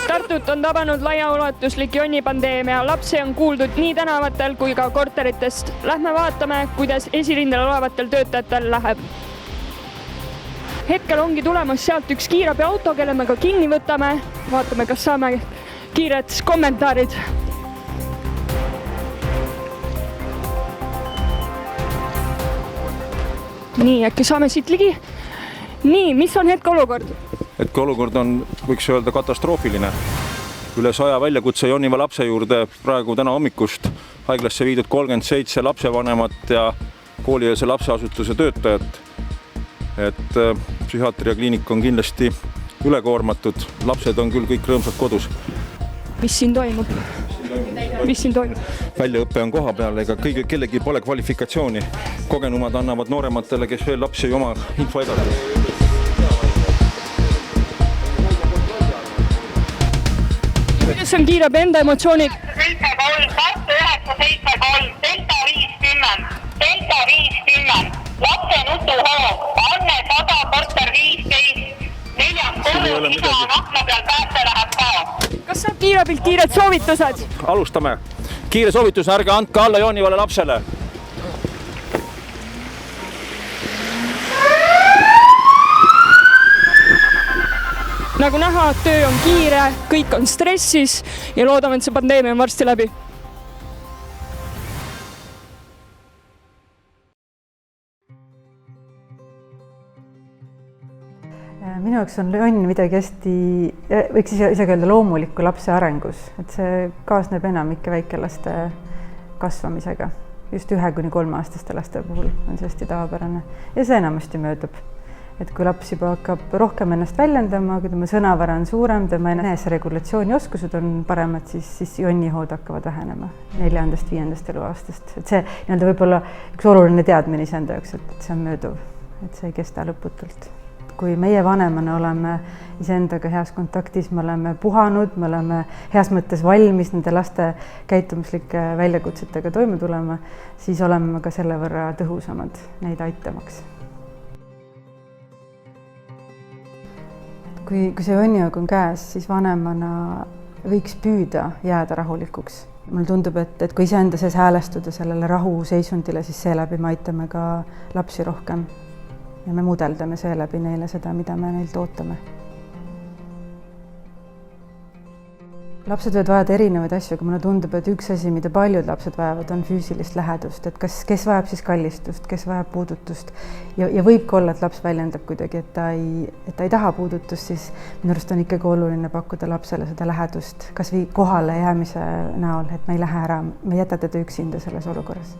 Tartut on tabanud laiaulatuslik jonnipandeemia. Lapsi on kuuldud nii tänavatel kui ka korteritest. Lähme vaatame, kuidas esirindel olevatel töötajatel läheb. Hetkel ongi tulemas sealt üks kiirabiauto, kelle me ka kinni võtame. Vaatame, kas saame kiired kommentaarid. Nii, äkki saame siit ligi. Nii, mis on hetkeolukord? Hetkeolukord on, võiks öelda, katastroofiline. Üle 100 väljakutse Jonniva lapse juurde praegu täna hommikust haiglasse viidud 37 lapsevanemat ja koolieelse lapseasutuse töötajat. Psühhiaatriakliinik on kindlasti ülekoormatud. Lapsed on küll kõik rõõmsad kodus. Mis siin toimub? Väljaõppe on koha peal, ega kellegi pole kvalifikatsiooni. Kogenumad annavad noorematele, kes veel lapsi oma info edasi. Kuidas on kiirabi enda emotsioonid? 7-3, Delta 50, lapse nutuhoog, Anne 100, korter 15, 4 kodu, isa on akna peal, pääste läheb ka. Kas saab kiirabilt kiired soovitused? Alustame. Kiire soovitus, ärge andke alla Jonnivale lapsele. Nagu näha, töö on kiire, kõik on stressis ja loodame, et see pandeemia on varsti läbi. Minu jaoks on jonn midagi hästi, võiks isegi öelda loomulikku lapse arengus, et see kaasneb enamike väikelaste kasvamisega. Just 1–3-aastaste laste puhul on see hästi tavapärane ja see enamasti möödub. Et kui laps juba hakkab rohkem ennast väljendama, kui tema sõnavara on suurem, tema eneseregulatsiooni oskused on paremad, siis jonnihood hakkavad vähenema 4.–5. eluaastast. Et see võib-olla üks oluline teadmine iseenda jaoks, et see on mööduv, et see ei kesta lõputult. Kui meie vanemana oleme iseendaga heas kontaktis, me oleme puhanud, me oleme heas mõttes valmis nende laste käitumislike väljakutsetega toime tulema, siis oleme ka selle võrra tõhusamad neid aitamaks. Kui see jonnihoog on käes, siis vanemana võiks püüda jääda rahulikuks. Mulle tundub, et kui iseenda sees häälestuda sellele rahu seisundile, siis seeläbi me aitame ka lapsi rohkem. Ja me mudeldame seeläbi neile seda, mida me neilt ootame. Lapsed võivad vajada erinevaid asju, aga mulle tundub, et üks asi, mida paljud lapsed vajavad, on füüsilist lähedust. Et kes vajab siis kallistust, kes vajab puudutust. Ja võibki olla, et laps väljendab kuidagi, et ta ei taha puudutust, siis minu arust on ikkagi oluline pakkuda lapsele seda lähedust, kas või kohale jäämise näol, et me ei lähe ära, me jäta teda üksinda selles olukorras.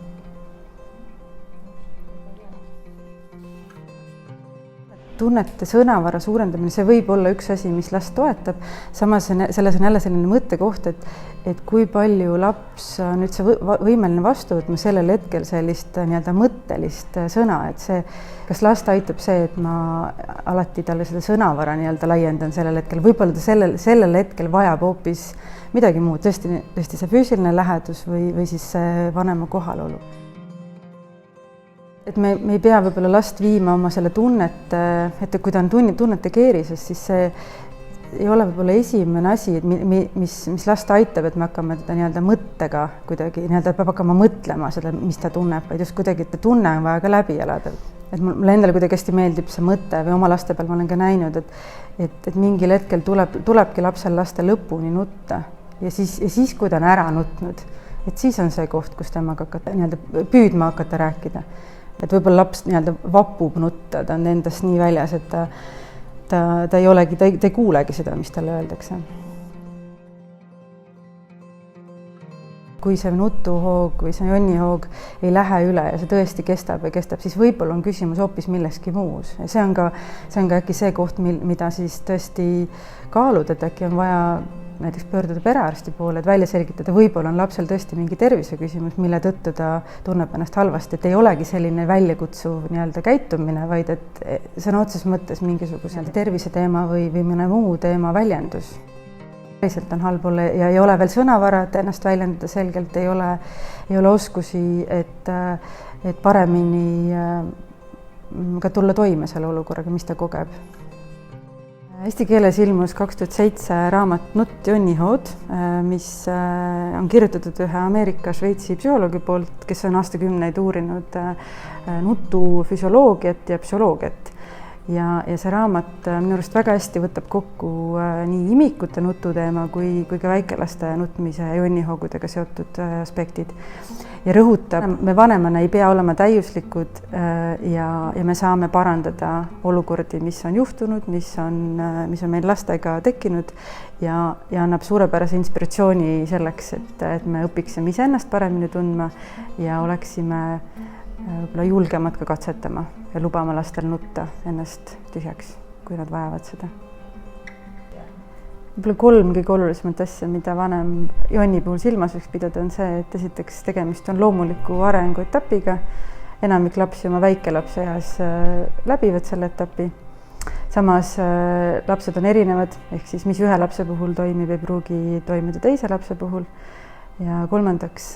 Tunnete sõnavara suurendamine, see võib olla üks asi, mis last toetab. Samas selles on jälle selline mõttekoht, et kui palju laps on üldse võimeline vastu võtma sellel hetkel sellist mõttelist sõna, et see, kas last aitab see, et ma alati talle seda sõnavara laiendan sellel hetkel, võib-olla ta sellel hetkel vajab hoopis midagi muud, tõesti see füüsiline lähedus või siis see vanema kohalolu. Et me ei pea võib-olla last viima oma selle tunnet, et kui ta on tunnete keerises, siis see ei ole võib-olla esimene asi, mis last aitab, et me hakkame teda mõttega kuidagi, peab hakkama mõtlema seda, mis ta tunneb, vaid just kuidagi, et tunne on vaja ka läbi elada. Et mulle endale kuidagi hästi meeldib see mõte või oma laste peal ma olen ka näinud, et mingil hetkel tulebki lapsel laste lõpuni nutta ja siis, kui ta on ära nutnud, et siis on see koht, kus temaga püüdma hakata rääkida. Et võib-olla laps vapub nutta, ta on endast nii väljas, et ta ei kuulegi seda, mis talle öeldakse. Kui see nutuhoog või see jonnihoog ei lähe üle ja see tõesti kestab, siis võib-olla on küsimus hoopis milleski muus. Ja see on ka äkki see koht, mida siis tõesti kaalud, et äkki on vaja näiteks pöörduda perearsti poole, et välja selgitada, võib-olla on lapsel tõesti mingi terviseküsimus, mille tõttu ta tunneb ennast halvasti, et ei olegi selline väljakutsuv käitumine, vaid et sõna otseses mõttes mingisuguse terviseteema või mõne muu teema väljendus. päriselt on halb olla ja ei ole veel sõnavara, et ennast väljendada selgelt, ei ole oskusi, et paremini ka tulla toime selle olukorraga, mis ta kogeb. Eesti keeles ilmus 2007 raamat Nutt jonnihood, mis on kirjutatud ühe Ameerika-Šveitsi psühholoogi poolt, kes on aastakümneid uurinud nutu füsioloogiat ja psühholoogiat. Ja see raamat minu arust väga hästi võtab kokku nii imikute nututeema kui ka väikelaste nutmise ja jonnihoogudega seotud aspektid. Ja rõhutab, me vanemana ei pea olema täiuslikud ja me saame parandada olukordi, mis on juhtunud, mis on meil lastega tekkinud ja annab suurepärase inspiratsiooni selleks, et me õpiksime iseennast paremini tundma ja oleksime võib-olla julgemad ka katsetama ja lubama lastel nutta ennast tühjaks, kui nad vajavad seda. Võib-olla 3 kõige olulisemat asja, mida vanem jonni puhul silmas võiks pidada, on see, et esiteks tegemist on loomuliku arenguetapiga. Enamik lapsi oma väikelapse eas läbivad selle etapi. Samas lapsed on erinevad, ehk siis mis ühe lapse puhul toimib, ei pruugi toimida teise lapse puhul. Ja kolmandaks,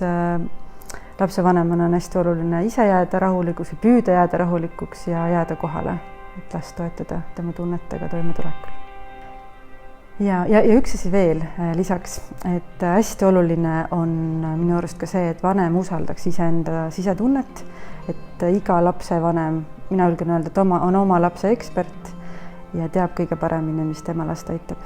lapsevanemana on hästi oluline ise jääda rahulikuks või püüda jääda rahulikuks ja jääda kohale, et last toetada tema tunnetega toimetulekul. Ja üks asi veel lisaks, et hästi oluline on minu arust ka see, et vanem usaldaks iseenda sisetunnet, et iga lapsevanem, mina julgen öelda, et on oma lapse ekspert ja teab kõige paremini, mis tema last aitab.